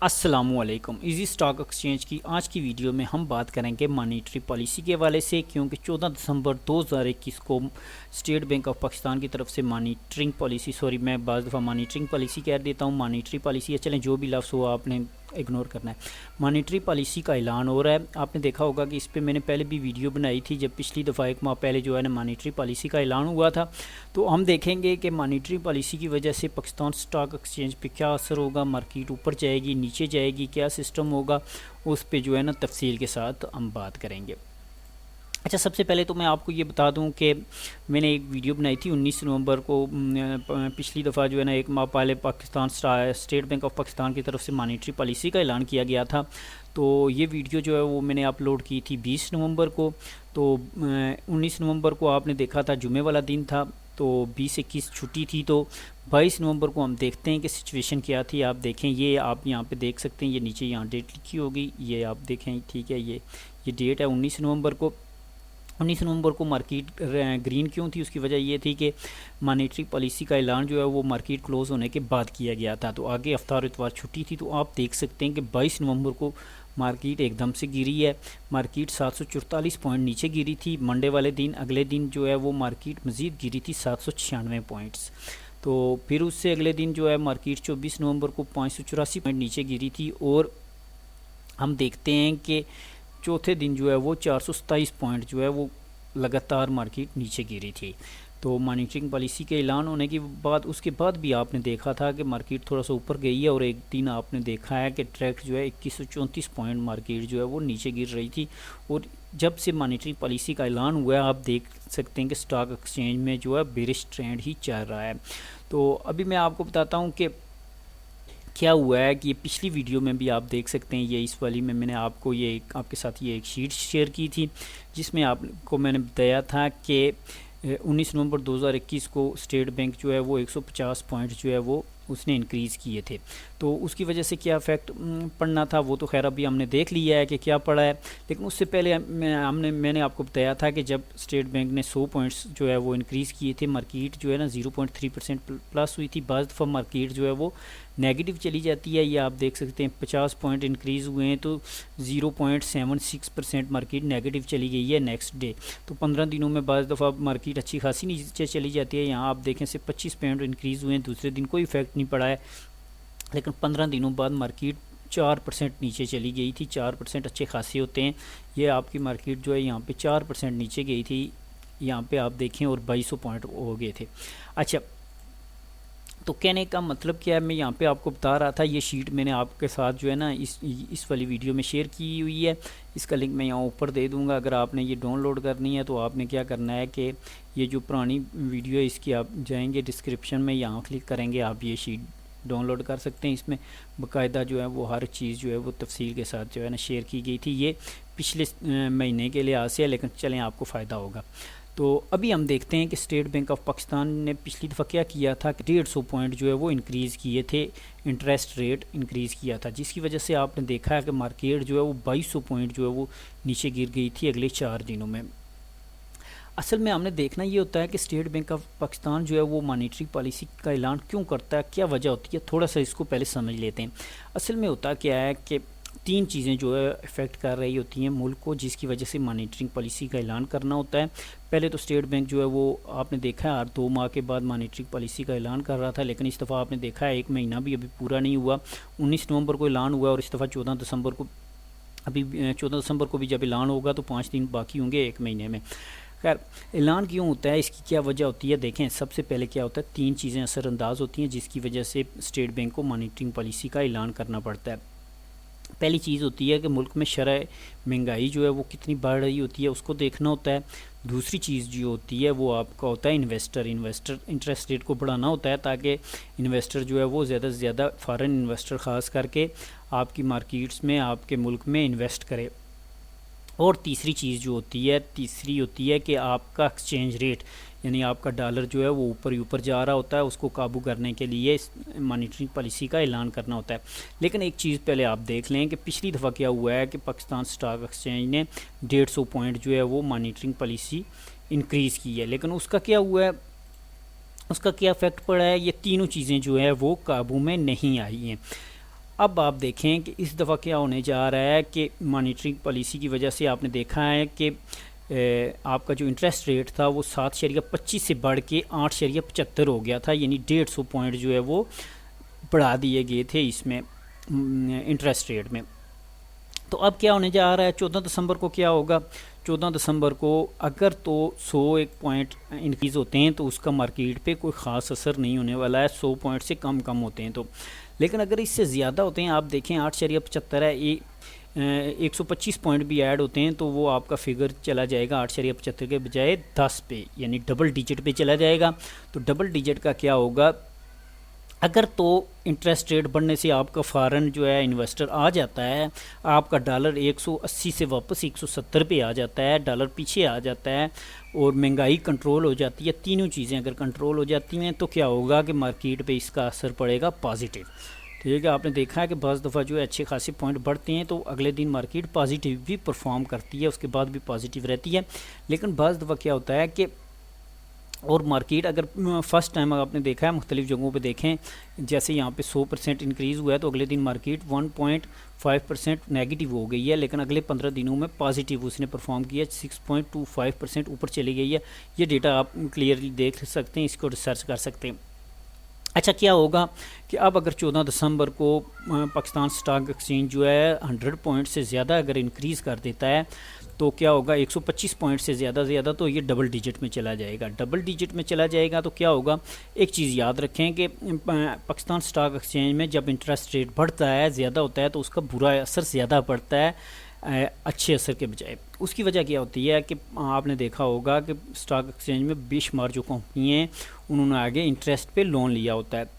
अस्सलामुअलैकुम। Easy stock exchange की आज की वीडियो में हम बात करेंगे मॉनेटरी पॉलिसी के हवाले से, क्योंकि 14 दिसंबर 2021 को स्टेट बैंक ऑफ पाकिस्तान की तरफ से मॉनिटरिंग पॉलिसी, मैं बाज़ दफ़ा मॉनिटरिंग पॉलिसी कह देता हूँ, मॉनेटरी पॉलिसी है, चलें जो भी लफ्ज़ हो आपने इग्नोर करना है। मॉनेटरी पॉलिसी का ऐलान हो रहा है। आपने देखा होगा कि इस पे मैंने पहले भी वीडियो बनाई थी, जब पिछली दफ़ा एक माह पहले जो है ना मॉनेटरी पॉलिसी का ऐलान हुआ था। तो हम देखेंगे कि मॉनेटरी पॉलिसी की वजह से पाकिस्तान स्टॉक एक्सचेंज पे क्या असर होगा, मार्केट ऊपर जाएगी नीचे जाएगी, क्या सिस्टम होगा, उस पे जो है ना तफसील के साथ हम बात करेंगे। अच्छा, सबसे पहले तो मैं आपको ये बता दूं कि मैंने एक वीडियो बनाई थी 19 नवंबर को। पिछली दफ़ा जो है ना एक माह पहले Pakistan state bank of Pakistan की तरफ से मॉनेटरी पॉलिसी का ऐलान किया गया था। तो ये वीडियो जो है वो मैंने अपलोड की थी 20 नवंबर को। तो 19 नवंबर को आपने देखा था, जुमे वाला दिन था, तो 20-21 छुट्टी थी। तो 22 नवंबर को हम देखते हैं कि सिचुएशन क्या थी। आप देखें, ये आप यहाँ पे देख सकते हैं, ये नीचे यहाँ डेट लिखी होगी, ये आप देखें, ठीक है। ये डेट है 19 नवंबर को। 19 नवंबर को मार्केट ग्रीन क्यों थी? उसकी वजह ये थी कि मॉनेटरी पॉलिसी का ऐलान जो है वो मार्केट क्लोज़ होने के बाद किया गया था। तो आगे हफ्तार इतवार छुट्टी थी। तो आप देख सकते हैं कि 22 नवंबर को मार्केट एकदम से गिरी है। मार्केट 744 पॉइंट नीचे गिरी थी। मंडे वाले दिन, अगले दिन जो है वो मार्केट मज़ीद गिरी थी 796 पॉइंट्स। तो फिर उससे अगले दिन जो है मार्केट 24 नवंबर को 584 पॉइंट नीचे गिरी थी। और हम देखते हैं कि चौथे दिन जो है वो 427 पॉइंट जो है वो लगातार मार्केट नीचे गिरी थी। तो मॉनिटरिंग पॉलिसी के ऐलान होने के बाद, उसके बाद भी आपने देखा था कि मार्केट थोड़ा सा ऊपर गई है, और एक दिन आपने देखा है कि ट्रैक जो है 2134 पॉइंट मार्केट जो है वो नीचे गिर रही थी। और जब से मॉनिटरी पॉलिसी का ऐलान हुआ है, आप देख सकते हैं कि स्टॉक एक्सचेंज में जो है बेरिश ट्रेंड ही चल रहा है। तो अभी मैं आपको बताता हूँ कि क्या हुआ है। कि ये पिछली वीडियो में भी आप देख सकते हैं, ये इस वाली में मैंने आपको ये आपके साथ ये एक शीट शेयर की थी, जिसमें आपको मैंने बताया था कि 19 नवंबर 2021 को स्टेट बैंक जो है वो 150 पॉइंट जो है वो उसने इंक्रीज़ किए थे। तो उसकी वजह से क्या इफेक्ट पड़ना था वो तो खैर अभी हमने देख लिया है कि क्या पड़ा है। लेकिन उससे पहले मैंने आपको बताया था कि जब स्टेट बैंक ने 100 पॉइंट्स जो है वो इंक्रीज़ किए थे, मार्केट जो है ना 0.3% प्लस हुई थी। बाज़ दफ़ा मार्केट जो है वो नेगेटिव चली जाती है। ये आप देख सकते हैं 50 पॉइंट इंक्रीज़ हुए हैं तो 0.76% मार्केट नेगेटिव चली गई है नेक्स्ट डे। तो 15 दिनों में बाज़ दफ़ा मार्केट अच्छी खासी नीचे चली जाती है। यहाँ आप देखें सिर्फ 25 पॉइंट इंक्रीज़ हुए हैं, दूसरे दिन कोई इफेक्ट नहीं पड़ा है। लेकिन 15 दिनों बाद मार्केट 4% नीचे चली गई थी। 4% अच्छे खासे होते हैं। ये आपकी मार्केट जो है यहाँ पे 4% नीचे गई थी, यहाँ पे आप देखें, और 2200 पॉइंट हो गए थे। अच्छा, तो कहने का मतलब क्या है, मैं यहाँ पे आपको बता रहा था, ये शीट मैंने आपके साथ जो है ना इस वाली वीडियो में शेयर की हुई है। इसका लिंक मैं यहाँ ऊपर दे दूँगा। अगर आपने ये डाउनलोड करनी है तो आपने क्या करना है कि ये जो पुरानी वीडियो है इसकी आप जाएंगे डिस्क्रिप्शन में, यहाँ क्लिक करेंगे, आप ये शीट डाउनलोड कर सकते हैं। इसमें बाकायदा जो है वो हर चीज़ जो है वो तफसील के साथ जो है ना शेयर की गई थी। ये पिछले महीने के लिहाज से है, लेकिन चलें आपको फ़ायदा होगा। तो अभी हम देखते हैं कि स्टेट बैंक ऑफ पाकिस्तान ने पिछली दफ़ा क्या किया था कि 150 पॉइंट जो है वो इंक्रीज़ किए थे, इंटरेस्ट रेट इंक्रीज़ किया था, जिसकी वजह से आपने देखा है कि मार्केट जो है वो 2200 पॉइंट जो है वो नीचे गिर गई थी अगले 4 दिनों में। असल में हमने देखना ये होता है कि स्टेट बैंक ऑफ पाकिस्तान जो है वो मॉनेटरी पॉलिसी का ऐलान क्यों करता है, क्या वजह होती है, थोड़ा सा इसको पहले समझ लेते हैं। असल में होता क्या है कि 3 चीज़ें जो है इफ़ेक्ट कर रही होती हैं मुल्क को, जिसकी वजह से मॉनेटरिंग पॉलिसी का ऐलान करना होता है। पहले तो स्टेट बैंक जो है वो आपने देखा है हर 2 माह के बाद मॉनेटरी पॉलिसी का ऐलान कर रहा था, लेकिन इस दफ़ा आपने देखा है 1 महीना भी अभी पूरा नहीं हुआ। 19 नवंबर को ऐलान हुआ और इस दफ़ा 14 दिसंबर को, अभी 14 दिसंबर को भी जब ऐलान होगा तो 5 दिन बाकी होंगे 1 महीने में। खैर, ऐलान क्यों होता है, इसकी क्या वजह होती है? देखें, सबसे पहले क्या होता है, 3 चीज़ें असरअंदाज होती हैं जिसकी वजह से स्टेट बैंक को मॉनेटरिंग पॉलिसी का ऐलान करना पड़ता है। पहली चीज़ होती है कि मुल्क में शरह महंगाई जो है वो कितनी बढ़ रही होती है, उसको देखना होता है। दूसरी चीज़ जो होती है वो आपका होता है इन्वेस्टर इंटरेस्ट रेट को बढ़ाना होता है, ताकि इन्वेस्टर जो है वो ज़्यादा से ज़्यादा फ़ॉरेन इन्वेस्टर ख़ास करके आपकी मार्केट्स में, आपके मुल्क में इन्वेस्ट करे। और तीसरी चीज़ जो होती है कि आपका एक्सचेंज रेट, यानी आपका डॉलर जो है वो ऊपर ही ऊपर जा रहा होता है, उसको काबू करने के लिए मॉनेटरी पॉलिसी का ऐलान करना होता है। लेकिन एक चीज़ पहले आप देख लें कि पिछली दफ़ा क्या हुआ है कि पाकिस्तान स्टॉक एक्सचेंज ने 150 पॉइंट जो है वो मॉनेटरी पॉलिसी इंक्रीज़ की है, लेकिन उसका क्या हुआ है, उसका क्या इफ़ेक्ट पड़ा है, ये तीनों चीज़ें जो है वो काबू में नहीं आई हैं। अब आप देखें कि इस दफ़ा क्या होने जा रहा है कि मॉनेटरी पॉलिसी की वजह से आपने देखा है कि आपका जो इंटरेस्ट रेट था वो 7.25 से बढ़ के 8.75 हो गया था, यानी 150 पॉइंट जो है वो बढ़ा दिए गए थे इसमें इंटरेस्ट रेट में। तो अब क्या होने जा रहा है, 14 दिसंबर को क्या होगा, 14 दिसंबर को अगर तो 101 पॉइंट इंक्रीज़ होते हैं तो उसका मार्केट पे कोई ख़ास असर नहीं होने वाला है, 100 पॉइंट से कम होते हैं तो। लेकिन अगर इससे ज़्यादा होते हैं, आप देखें 8.75 है, 125 पॉइंट भी ऐड होते हैं तो वो आपका फिगर चला जाएगा 8.75 के बजाय 10 पे, यानी डबल डिजिट पे चला जाएगा। तो डबल डिजिट का क्या होगा, अगर तो इंटरेस्ट रेट बढ़ने से आपका फ़ॉरेन जो है इन्वेस्टर आ जाता है, आपका डॉलर 180 से वापस 170 पे आ जाता है, डॉलर पीछे आ जाता है और महंगाई कंट्रोल हो जाती है, तीनों चीज़ें अगर कंट्रोल हो जाती हैं तो क्या होगा कि मार्केट पे इसका असर पड़ेगा पॉजिटिव। ठीक है, आपने देखा है कि बज़ दफ़ा जो है अच्छे खासे पॉइंट बढ़ते हैं तो अगले दिन मार्केट पॉजिटिव भी परफॉर्म करती है, उसके बाद भी पॉजिटिव रहती है। लेकिन बज़ दफ़ा क्या होता है कि और मार्केट अगर फर्स्ट टाइम आपने देखा है मुख्तलिफ़ जगहों पे देखें, जैसे यहाँ पे 100% इंक्रीज़ हुआ है तो अगले दिन मार्केट 1.5% नेगेटिव हो गई है, लेकिन अगले 15 दिनों में पॉजिटिव उसने परफॉर्म किया, 6.25% ऊपर चली गई है। ये डेटा आप क्लियरली देख सकते हैं, इसको रिसर्च कर सकते हैं। अच्छा, क्या होगा कि अब अगर 14 दिसंबर को पाकिस्तान स्टॉक एक्सचेंज जो है 100 पॉइंट से ज़्यादा अगर इंक्रीज़ कर देता है तो क्या होगा, 125 पॉइंट से ज़्यादा तो ये डबल डिजिट में चला जाएगा। डबल डिजिट में चला जाएगा तो क्या होगा, एक चीज़ याद रखें कि पाकिस्तान स्टॉक एक्सचेंज में जब इंटरेस्ट रेट बढ़ता है, ज़्यादा होता है तो उसका बुरा असर ज़्यादा पड़ता है अच्छे असर के बजाय। उसकी वजह क्या होती है कि आपने देखा होगा कि स्टॉक एक्सचेंज में बेशुमार जो कंपनी हैं उन्होंने आगे इंटरेस्ट पे लोन लिया होता है।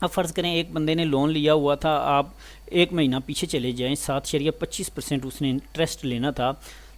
अब फ़र्ज़ करें एक बंदे ने लोन लिया हुआ था, आप एक महीना पीछे चले जाएं, 7.25% उसने इंटरेस्ट लेना था,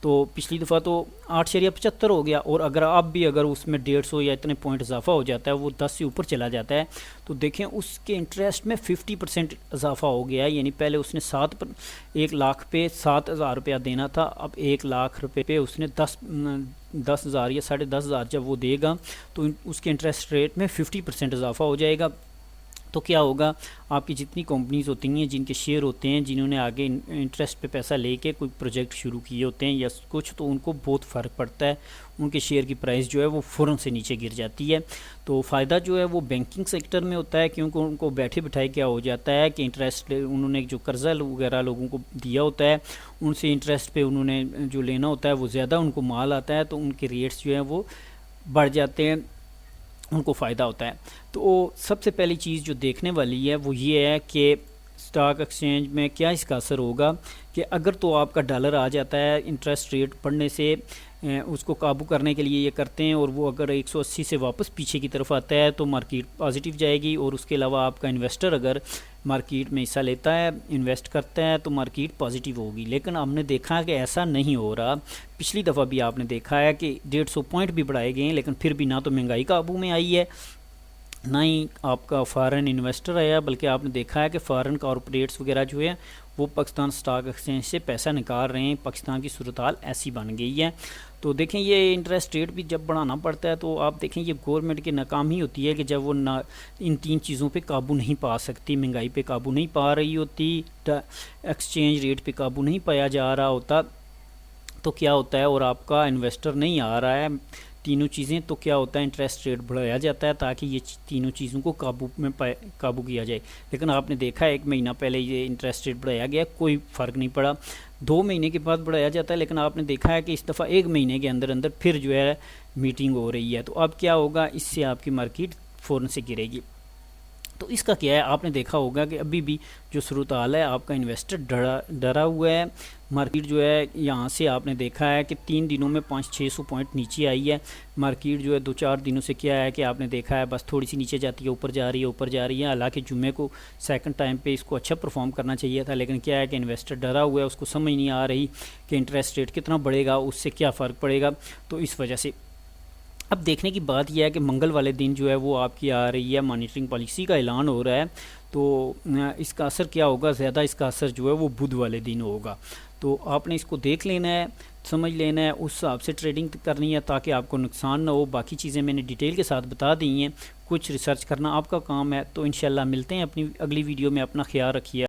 तो पिछली दफ़ा तो 8.75 हो गया, और अगर आप भी अगर उसमें 150 या इतने पॉइंट इजाफा हो जाता है, वो 10 से ऊपर चला जाता है, तो देखें उसके इंटरेस्ट में 50% इजाफा हो गया है। यानी पहले उसने 1 लाख पे 7,000 रुपया देना था, अब 1 लाख रुपये पे उसने 10,000 या 10,500 जब वो देगा तो उसके इंटरेस्ट रेट में 50% इजाफा हो जाएगा। तो क्या होगा, आपकी जितनी कंपनीज़ होती हैं जिनके शेयर होते हैं, जिन्होंने आगे इंटरेस्ट पे पैसा लेके कोई प्रोजेक्ट शुरू किए होते हैं या कुछ, तो उनको बहुत फ़र्क पड़ता है, उनके शेयर की प्राइस जो है वो फ़ौरन से नीचे गिर जाती है। तो फ़ायदा जो है वो बैंकिंग सेक्टर में होता है, क्योंकि उनको बैठे बिठाए क्या हो जाता है कि इंटरेस्ट उन्होंने जो कर्जा वगैरह लोगों को दिया होता है, उनसे इंटरेस्ट पे उन्होंने जो लेना होता है वो ज़्यादा उनको माल आता है, तो उनके रेट्स जो हैं वो बढ़ जाते हैं, उनको फ़ायदा होता है। तो सबसे पहली चीज़ जो देखने वाली है वो ये है कि स्टॉक एक्सचेंज में क्या इसका असर होगा कि अगर तो आपका डॉलर आ जाता है इंटरेस्ट रेट बढ़ने से, उसको काबू करने के लिए ये करते हैं, और वो अगर 180 से वापस पीछे की तरफ आता है तो मार्केट पॉजिटिव जाएगी। और उसके अलावा आपका इन्वेस्टर अगर मार्केट में हिस्सा लेता है, इन्वेस्ट करता है, तो मार्केट पॉजिटिव होगी। लेकिन हमने देखा कि ऐसा नहीं हो रहा। पिछली दफ़ा भी आपने देखा है कि 150 पॉइंट भी बढ़ाए गए हैं, लेकिन फिर भी ना तो महंगाई काबू में आई है, ना ही आपका फ़ॉरेन इन्वेस्टर आया, बल्कि आपने देखा है कि फ़ॉरेन कॉरपोरेट्स वगैरह जो है वो पाकिस्तान स्टॉक एक्सचेंज से पैसा निकाल रहे हैं। पाकिस्तान की सूरत हाल ऐसी बन गई है। तो देखें, ये इंटरेस्ट रेट भी जब बढ़ाना पड़ता है तो आप देखें ये गवर्नमेंट की नाकामी होती है कि जब वो ना इन 3 चीज़ों पे काबू नहीं पा सकती, महंगाई पे काबू नहीं पा रही होती, एक्सचेंज रेट पे काबू नहीं पाया जा रहा होता, तो क्या होता है, और आपका इन्वेस्टर नहीं आ रहा है, तीनों चीज़ें, तो क्या होता है, इंटरेस्ट रेट बढ़ाया जाता है ताकि ये तीनों चीज़ों को काबू किया जाए। लेकिन आपने देखा है 1 महीना पहले ये इंटरेस्ट रेट बढ़ाया गया, कोई फ़र्क नहीं पड़ा। 2 महीने के बाद बढ़ाया जाता है, लेकिन आपने देखा है कि इस दफ़ा 1 महीने के अंदर अंदर फिर जो है मीटिंग हो रही है। तो अब क्या होगा, इससे आपकी मार्केट फ़ौरन से गिरेगी। तो इसका क्या है, आपने देखा होगा कि अभी भी जो सूरत हाल है, आपका इन्वेस्टर डरा हुआ है। मार्केट जो है यहाँ से आपने देखा है कि 3 दिनों में 500-600 पॉइंट नीचे आई है। मार्केट जो है 2-4 दिनों से क्या है कि आपने देखा है बस थोड़ी सी नीचे जाती है, ऊपर जा रही है। हालांकि जुम्मे को सेकंड टाइम पे इसको अच्छा परफॉर्म करना चाहिए था, लेकिन क्या है कि इन्वेस्टर डरा हुआ है, उसको समझ नहीं आ रही कि इंटरेस्ट रेट कितना बढ़ेगा, उससे क्या फ़र्क पड़ेगा। तो इस वजह से अब देखने की बात यह है कि मंगल वाले दिन जो है वो आपकी आ रही है मॉनिटरिंग पॉलिसी का ऐलान हो रहा है। तो इसका असर क्या होगा, ज़्यादा इसका असर जो है वो बुध वाले दिन होगा। तो आपने इसको देख लेना है, समझ लेना है, उस हिसाब से ट्रेडिंग करनी है ताकि आपको नुकसान ना हो। बाकी चीज़ें मैंने डिटेल के साथ बता दी हैं, कुछ रिसर्च करना आपका काम है। तो इंशाल्लाह मिलते हैं अपनी अगली वीडियो में। अपना ख्याल रखिए।